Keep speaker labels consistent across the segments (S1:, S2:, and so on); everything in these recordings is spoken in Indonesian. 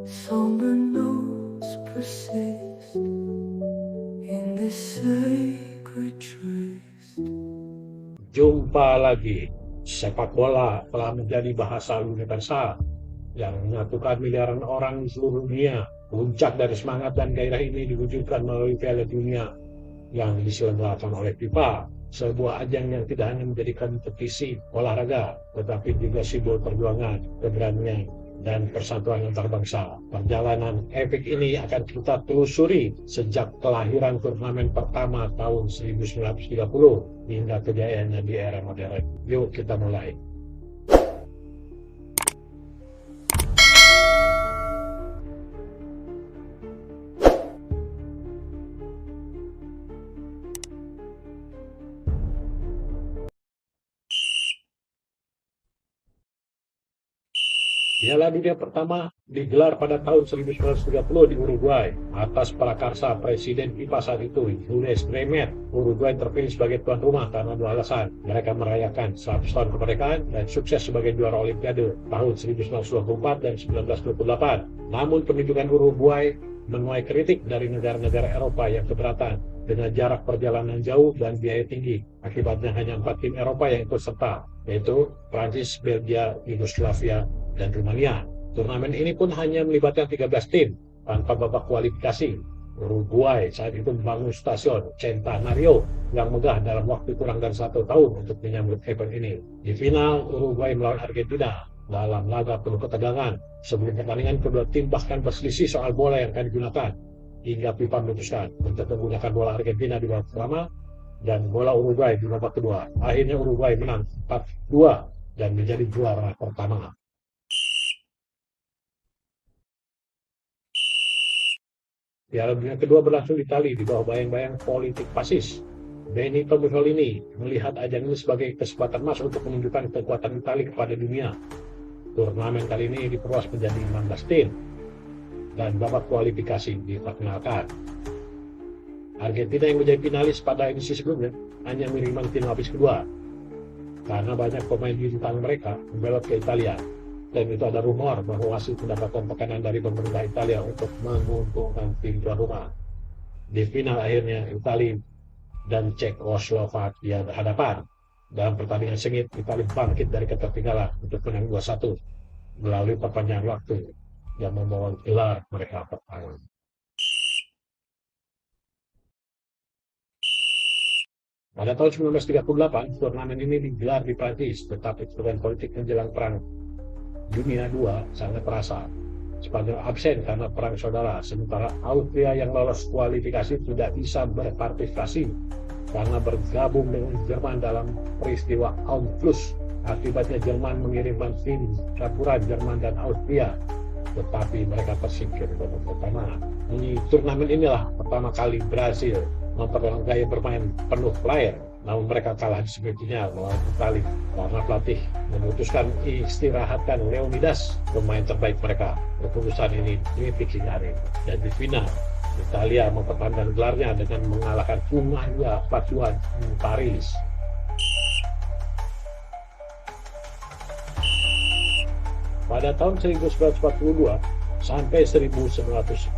S1: Somber notes persist in this sacred trace.
S2: Jumpa lagi. Sepak bola telah menjadi bahasa universal yang menyatukan miliaran orang di seluruh dunia. Puncak dari semangat dan gairah ini diwujudkan melalui Piala Dunia yang diselenggarakan oleh FIFA, sebuah ajang yang tidak hanya menjadi kompetisi olahraga, tetapi juga simbol perjuangan, keberanian, dan persatuan antar bangsa. Perjalanan epik ini akan kita telusuri sejak kelahiran turnamen pertama tahun 1930 hingga kejayaannya di era modern. Yuk kita mulai. Piala Dunia pertama digelar pada tahun 1930 di Uruguay atas prakarsa Presiden FIFA saat itu, Jules Bremer. Uruguay terpilih sebagai tuan rumah karena dua alasan. Mereka merayakan 100 tahun kemerdekaan dan sukses sebagai juara Olimpiade tahun 1924 dan 1928. Namun penunjukan Uruguay menuai kritik dari negara-negara Eropa yang keberatan dengan jarak perjalanan jauh dan biaya tinggi. Akibatnya hanya 4 tim Eropa yang ikut serta, yaitu Prancis, Belgia, Yugoslavia, dan Rumania. Turnamen ini pun hanya melibatkan 13 tim tanpa babak kualifikasi. Uruguay saat itu membangun stasiun Centenario yang megah dalam waktu kurang dari 1 tahun untuk menyambut event ini. Di final, Uruguay melawan Argentina dalam laga penuh ketegangan. Sebelum pertandingan, kedua tim bahkan berselisih soal bola yang akan digunakan, hingga FIFA memutuskan untuk menggunakan bola Argentina di babak pertama dan bola Uruguay di babak kedua. Akhirnya Uruguay menang 4-2 dan menjadi juara pertama. Piala Dunia kedua berlangsung di Itali di bawah bayang-bayang politik fasis. Benito Mussolini melihat ajang ini sebagai kesempatan emas untuk menunjukkan kekuatan Itali kepada dunia. Turnamen kali ini diperluas menjadi 16 tim dan babak kualifikasi diperkenalkan. Argentina yang menjadi finalis pada edisi sebelumnya hanya menerima tim lapis kedua karena banyak pemain bintang mereka membelot ke Italia. Dan itu ada rumor bahwa wasit mendapatkan tekanan dari pemerintah Italia untuk menguntungkan tim tuan rumah. Di final akhirnya Italia dan Cekoslovakia berhadapan. Dalam pertandingan sengit, Italia bangkit dari ketertinggalan untuk menang 2-1 melalui perpanjangan waktu yang membawa gelar mereka pertama. Pada tahun 1938, turnamen ini digelar di Prancis, tetapi kebutuhan politik menjelang perang Dunia II sangat terasa. Spanyol absen karena perang saudara, sementara Austria yang lolos kualifikasi tidak bisa berpartisipasi karena bergabung dengan Jerman dalam peristiwa Anschluss. Akibatnya Jerman mengirimkan tim campuran Jerman dan Austria, tetapi mereka tersingkir babak pertama. Di turnamen inilah pertama kali Brasil memperlakukan gaya bermain penuh player, namun mereka kalah di semifinal melawan Italia karena pelatih memutuskan istirahatkan Leonidas, pemain terbaik mereka. Keputusan ini dipikirkan dan di final Italia mempertahankan gelarnya dengan mengalahkan Hungaria 4-2 di Paris. Pada tahun 1942 sampai 1946,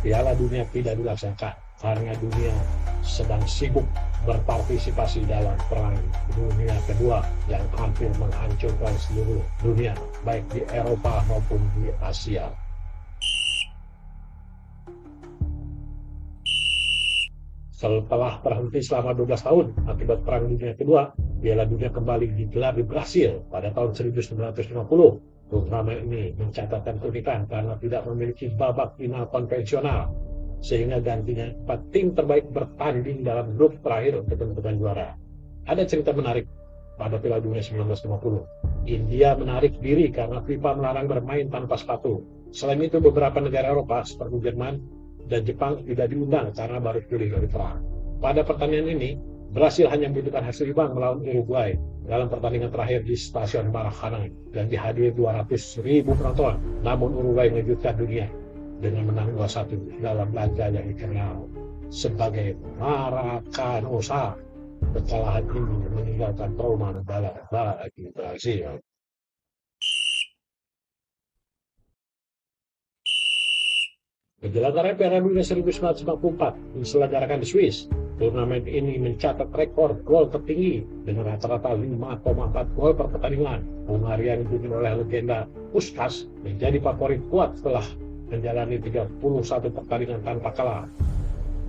S2: Piala Dunia tidak dilaksanakan karena dunia sedang sibuk berpartisipasi dalam Perang Dunia Kedua yang hampir menghancurkan seluruh dunia, baik di Eropa maupun di Asia. Setelah berhenti selama 12 tahun akibat Perang Dunia Kedua, Piala Dunia kembali digelar di Brasil pada tahun 1950. Turnamen ini mencatatkan keunikan karena tidak memiliki babak final konvensional, sehingga gantinya 4 tim terbaik bertanding dalam grup terakhir untuk menentukan juara. Ada cerita menarik pada Piala Dunia 1950. India menarik diri karena FIFA melarang bermain tanpa sepatu. Selain itu, beberapa negara Eropa seperti Jerman dan Jepang tidak diundang karena baru pulih dari perang. Pada pertandingan ini, Brasil hanya membutuhkan hasil imbang melawan Uruguay dalam pertandingan terakhir di stasiun Maracanã dan dihadiri 200.000 penonton. Namun Uruguay mengejutkan dunia dengan menang 2-1 dalam laga yang dikenal sebagai Maracanosa. Kekalahan ini meninggalkan trauma mendalam bagi Brasil. Penyelenggaraan Piala Dunia 1954 diselenggarakan di Swiss. Turnamen ini mencatat rekor gol tertinggi dengan rata-rata 5,4 gol per pertandingan. Hungaria yang dipimpin oleh legenda Puskás menjadi favorit kuat setelah menjalani 31 pertandingan tanpa kalah.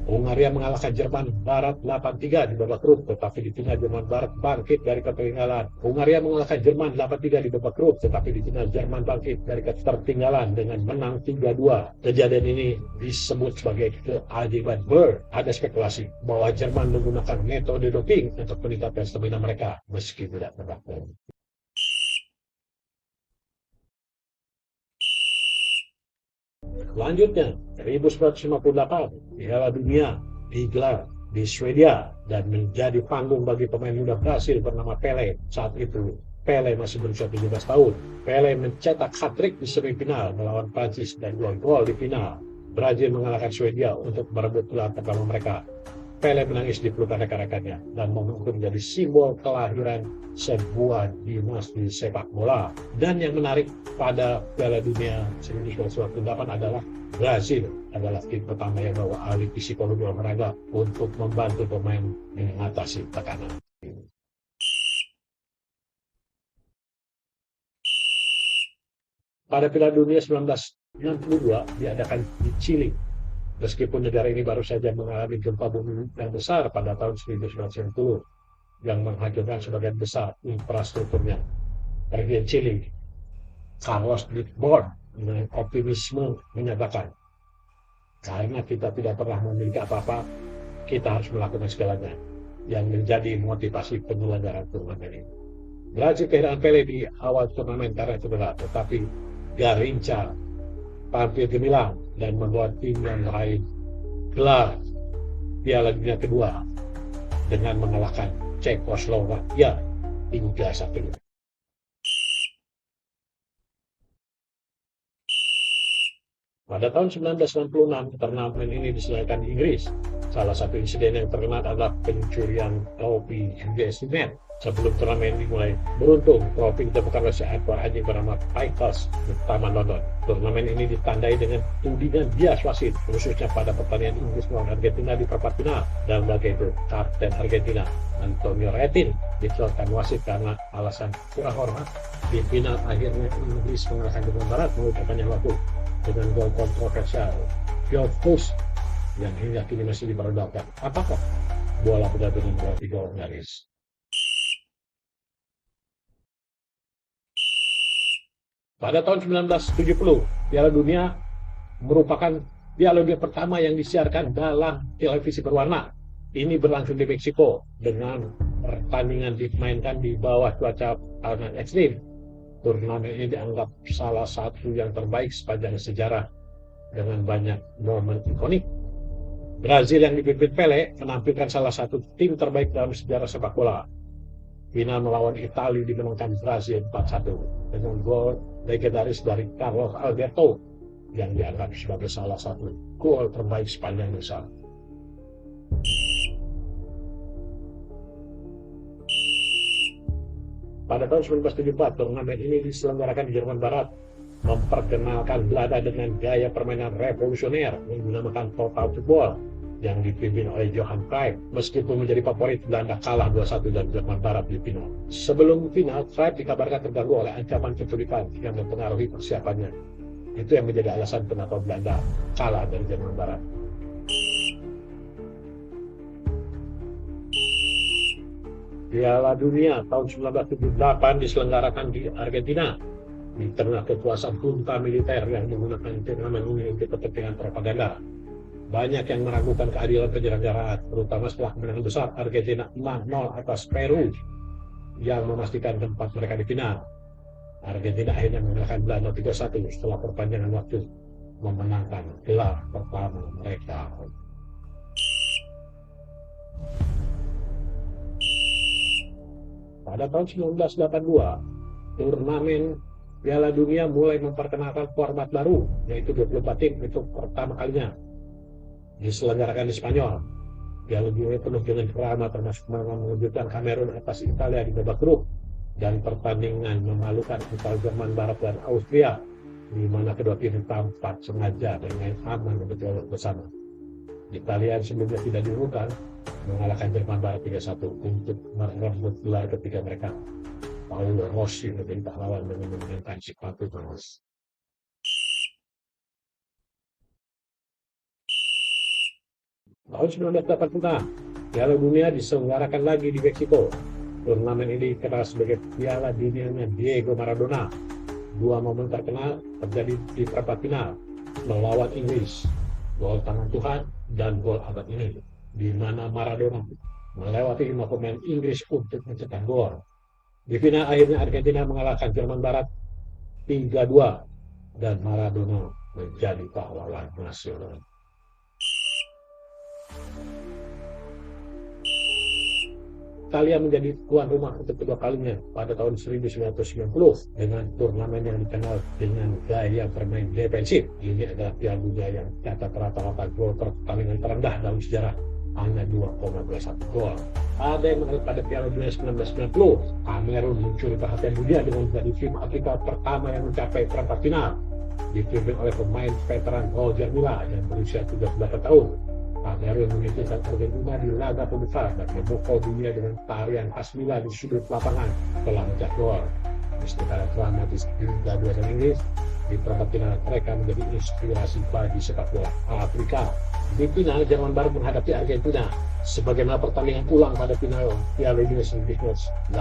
S2: Hungaria mengalahkan Jerman Barat 8-3 di babak grup, tetapi di final Jerman Barat bangkit dari ketertinggalan. Hungaria mengalahkan Jerman 8-3 di babak grup, tetapi di final Jerman bangkit dari ketertinggalan dengan menang 3-2. Kejadian ini disebut sebagai keajaiban Bird. Ada spekulasi bahwa Jerman menggunakan metode doping untuk meningkatkan stamina mereka meski tidak terbukti. Selanjutnya, 1958, Piala Dunia digelar di Swedia dan menjadi panggung bagi pemain muda Brasil bernama Pelé. Saat itu, Pelé masih berusia 17 tahun. Pelé mencetak hat-trick di semifinal melawan Prancis dan 2 gol di final. Brazil mengalahkan Swedia untuk merebut gelar pertama mereka. Pelé menangis di pelukan rekan-rekannya dan momen itu menjadi simbol kelahiran sebuah dinasti sepak bola. Dan yang menarik pada Piala Dunia 1958 adalah Brazil adalah tim pertama yang bawa ahli psikologi olahraga untuk membantu pemain mengatasi tekanan. Pada Piala Dunia 1962 diadakan di Chili. Meskipun negara ini baru saja mengalami gempa bumi yang besar pada tahun 1990 yang menghancurkan sebagian besar infrastrukturnya. Presiden Chili, Carlos Ghosn, dengan optimisme menyatakan, karena kita tidak pernah memiliki apa-apa, kita harus melakukan segalanya, yang menjadi motivasi penyelenggaraan turnamen ini. Brazil kehilangan Pelé di awal turnamen karena cedera, tetapi Garrincha tampil gemilang dan membuat tim yang lain gelar Piala Dunia kedua dengan mengalahkan Cekoslovakia 3-1. Pada tahun 1996, turnamen ini diselenggarakan di Inggris. Salah satu insiden yang terkenal adalah pencurian trofi USMN. Sebelum turnamen dimulai, beruntung trofi ditemukan oleh seekor anjing bernama Pickles di Taman London. Turnamen ini ditandai dengan tudingan bias wasit, khususnya pada pertandingan Inggris melawan Argentina di perempat final. Dalam laga itu, kapten Argentina Antonio Retin dicelotkan wasit karena alasan kurang hormat. Di final akhirnya Inggris mengalahkan Jerman Barat melalui perpanjangan waktu dengan gol kontroversial Piofus yang hingga kini masih diperdebatkan. Apakah bola benar-benar berarti gol nyaris? Pada tahun 1970, Piala Dunia merupakan Piala Dunia pertama yang disiarkan dalam televisi berwarna. Ini berlangsung di Meksiko dengan pertandingan dimainkan di bawah cuaca panas ekstrim. Turnamen ini dianggap salah satu yang terbaik sepanjang sejarah dengan banyak momen ikonik. Brazil yang dipimpin Pelé menampilkan salah satu tim terbaik dalam sejarah sepak bola. Final melawan Italia dimenangkan Brazil 4-1 dengan gol legendaris dari Carlos Alberto yang dianggap sebagai salah satu gol terbaik sepanjang masa. Pada tahun 1974, turnamen ini diselenggarakan di Jerman Barat, memperkenalkan Belanda dengan gaya permainan revolusioner yang dinamakan total football yang dipimpin oleh Johan Cruyff. Meskipun menjadi favorit, Belanda kalah 2-1 dari Jerman Barat di final. Sebelum final, Cruyff dikabarkan terganggu oleh ancaman penculikan yang mempengaruhi persiapannya. Itu yang menjadi alasan kenapa Belanda kalah dari Jerman Barat. Piala Dunia tahun 1978 diselenggarakan di Argentina di tengah kekuasaan junta militer yang menggunakan turnamen ini untuk kepentingan propaganda. Banyak yang meragukan keadilan penyelenggaraan, terutama setelah kemenangan besar Argentina 6-0 atas Peru yang memastikan tempat mereka di final. Argentina akhirnya mengalahkan Belanda 3-1 setelah perpanjangan waktu, memenangkan gelar pertama mereka. Pada tahun 1982, turnamen Piala Dunia mulai memperkenalkan format baru, yaitu 24 tim untuk pertama kalinya. Diselenggarakan di Spanyol. Piala Dunia penuh dengan drama, termasuk mengejutkan Kamerun atas Italia di babak grup dan pertandingan memalukan antara Jerman Barat dan Austria di mana kedua tim tampak sengaja dengan aman untuk bersama. Italia sebelumnya tidak diurutan mengalahkan Jerman Barat 3-1 untuk merebut gelar ketiga mereka. Paolo Rossi menjadi pahlawan dengan memenangkan sepatu emas. Tahun 1986, Piala Dunia diselenggarakan lagi di Meksiko. Turnamen ini dikenal sebagai Piala Dunianya Diego Maradona. Dua momen terkenal terjadi di perempat final melawan Inggris, gol tangan Tuhan dan gol abad ini, di mana Maradona melewati 5 pemain Inggris untuk mencetak gol. Di final akhirnya Argentina mengalahkan Jerman Barat 3-2 dan Maradona menjadi pahlawan nasional. Italia menjadi tuan rumah untuk kedua kalinya pada tahun 1990 dengan turnamen yang dikenal dengan gaya bermain defensif. Ini adalah Piala Dunia yang catat rata-rata gol pertandingan terendah dalam sejarah, hanya 2,21 gol. Ada yang menarik pada Piala Dunia 1990, Kamerun mencuri perhatian dunia dengan menjadi tim Afrika pertama yang mencapai perempat final, dipimpin oleh pemain veteran Roger Milla yang berusia 13 tahun. Kamerun mengalahkan Argentina di laga pembuka dan memukau dunia dengan tarian khas Milla di sudut lapangan setelah mencetak gol. Meski kalah dramatis di Liga 2 dan Inggris, di perempat final mereka menjadi inspirasi bagi sepak bola Afrika. Di final, Jerman Barat menghadapi Argentina. Sebagaimana pertandingan ulang pada final Piala Dunia 1986,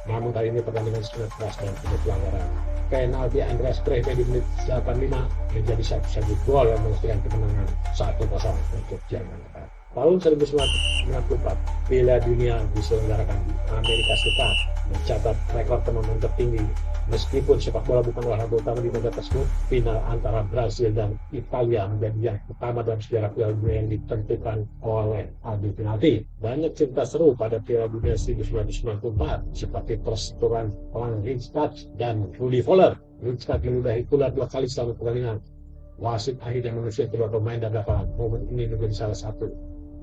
S2: namun kali ini pertandingan sangat keras dan penuh pelanggaran. Penalti Andreas Brehme di menit 85 menjadi satu-satu gol yang memastikan kemenangan 1-0 untuk Jerman Barat. Tahun 1994, Piala Dunia diselenggarakan di Amerika Serikat, mencatat rekor penonton tertinggi. Meskipun sepak bola bukan olahraga utama di negara tersebut, final antara Brasil dan Italia menjadi yang pertama dalam sejarah Piala Dunia yang ditentukan oleh adu penalti. Banyak cerita seru pada Piala Dunia 1994, seperti perseteruan Frank Rijkaard dan Rudi Voller. Rijkaard meludahi ular 2 kali selama pertandingan. Wasit akhirnya mengusir kedua pemain dan lapangan. Momen ini menjadi salah satu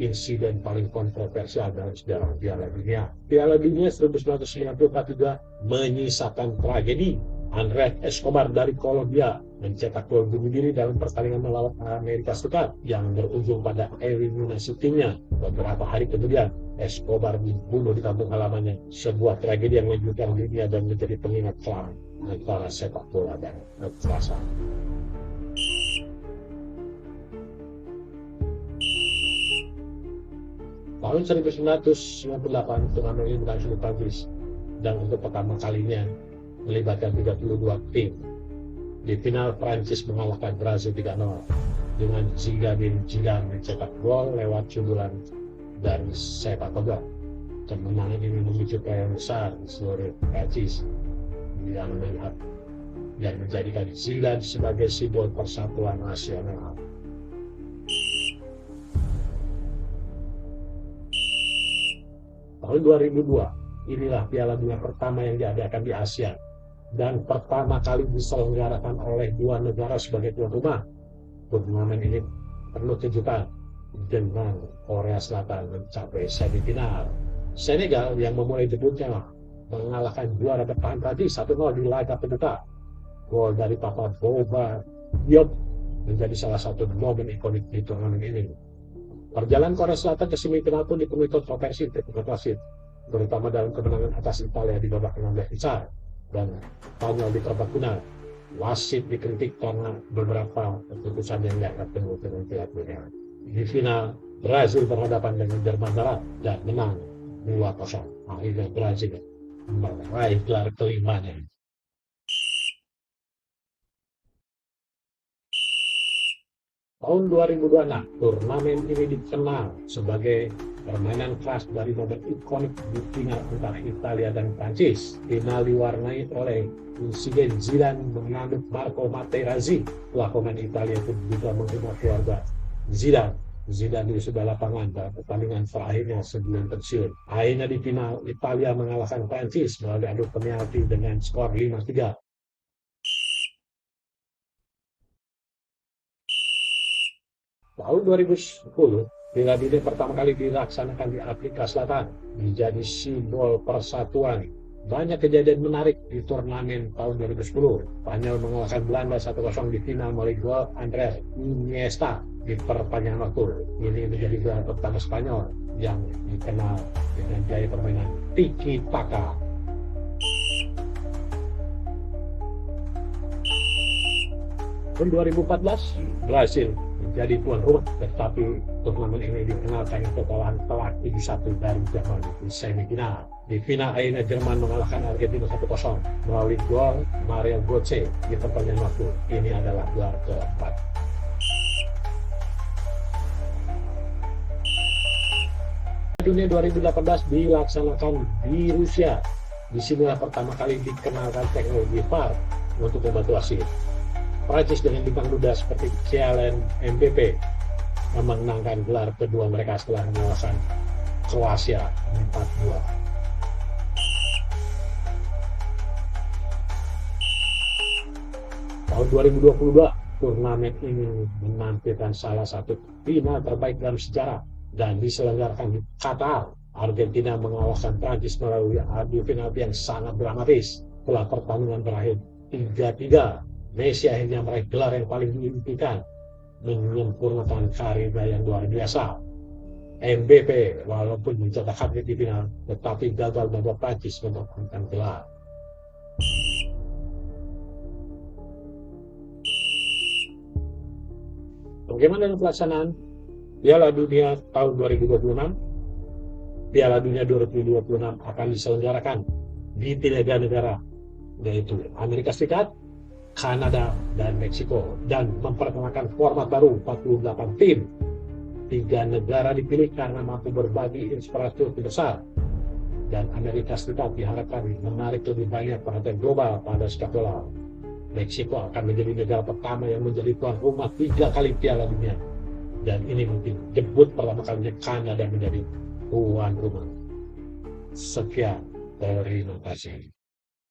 S2: insiden paling kontroversial dalam sejarah Piala Dunia. Piala Dunia 1994 juga menyisakan tragedi. Andrés Escobar dari Kolombia mencetak gol bunuh diri dalam pertandingan melawan Amerika Serikat yang berujung pada eliminasi timnya. Beberapa hari kemudian, Escobar dibunuh di kampung halamannya. Sebuah tragedi yang mengejutkan dunia dan menjadi pengingat kelam antara sepak bola dan kekerasan. Tahun 1998, turnamen ini berlangsung di Prancis dan untuk pertama kalinya melibatkan 32 tim. Di final, Prancis mengalahkan Brasil 3-0 dengan Zinedine Zidane mencetak gol lewat sundulan dari sepak bola. Kemenangan ini memicu perayaan besar di seluruh Prancis yang melihat dan menjadikan Zidane sebagai simbol persatuan nasional. Tahun 2002, inilah Piala Dunia pertama yang diadakan di Asia dan pertama kali diselenggarakan oleh 2 negara sebagai tuan rumah. Turnamen ini penuh kejutan dengan Korea Selatan mencapai semifinal. Senegal yang memulai debutnya mengalahkan juara bertahan tadi 1-0 di laga pembuka. Gol dari Papa Boba Diop menjadi salah satu momen ikonik di turnamen ini. Perjalanan Korea Selatan ke semifinal pun dipenuhi kontroversi teknik wasit, terutama dalam kemenangan atas Italia di babak 16 besar dan Spanyol di perempat final. Wasit dikritik karena beberapa keputusan yang tidak ketemu dengan Piala Dunia. Di final, Brasil berhadapan dengan Jerman Barat dan menang 2-0. Akhirnya Brasil meraih gelar kelimanya. Tahun 2026, turnamen ini dikenal sebagai permainan kelas dari momen ikonik di final antara Italia dan Prancis. Final diwarnai oleh insiden Zidane mengaduk Marco Materazzi. Setelah pemain Italia itu juga menghina keluarga Zidane. Zidane di sebelah lapangan dalam pertandingan terakhirnya sebelum pensiun. Akhirnya di final, Italia mengalahkan Prancis melalui adu penalti dengan skor 5-3. Tahun 2010, Piala Dunia pertama kali dilaksanakan di Afrika Selatan, menjadi simbol persatuan Banyak kejadian menarik di turnamen tahun 2010. Spanyol mengalahkan Belanda 1-0 di final melalui gol Andres Iniesta di perpanjangan waktu. Ini menjadi gelar pertama Spanyol yang dikenal dengan gaya permainan tiki taka. Tahun 2014, Brasil menjadi tuan rumah, tetapi turnamen ini dikenal dengan kekalahan telak 7-1 dari Jerman di semifinal. Di final akhirnya Jerman mengalahkan Argentina 1-0 melalui gol Mario Götze di perpanjangan waktu. Ini adalah gelar keempat. Dunia 2018 dilaksanakan di Rusia. Di sinilah pertama kali dikenalkan teknologi VAR untuk membantu wasit. Prancis dengan bintang muda seperti Kylian Mbappe memenangkan gelar kedua mereka setelah mengalahkan Kroasia 4-2. Tahun 2022, turnamen ini menampilkan salah satu final terbaik dalam sejarah dan diselenggarakan di Qatar. Argentina mengalahkan Prancis melalui adu final yang sangat dramatis. Setelah pertandingan berakhir 3-3, Messi akhirnya meraih gelar yang paling diimpikan, menyempurnakan karirnya yang luar biasa. Mbappe walaupun mencetak hat-trick di final, tetapi gagal membuat Prancis mempertahankan gelar. Bagaimana dengan pelaksanaan Piala Dunia tahun 2026? Piala Dunia 2026 akan diselenggarakan di 3 negara, yaitu Amerika Serikat, Kanada, dan Meksiko, dan memperkenalkan format baru 48 tim. 3 negara dipilih karena mampu berbagi infrastruktur besar, dan Amerika Serikat diharapkan menarik lebih banyak perhatian global pada sepak bola. Meksiko akan menjadi negara pertama yang menjadi tuan rumah 3 kali Piala Dunia, dan ini mungkin debut pertama kalinya Kanada menjadi tuan rumah. Sekian, terima kasih.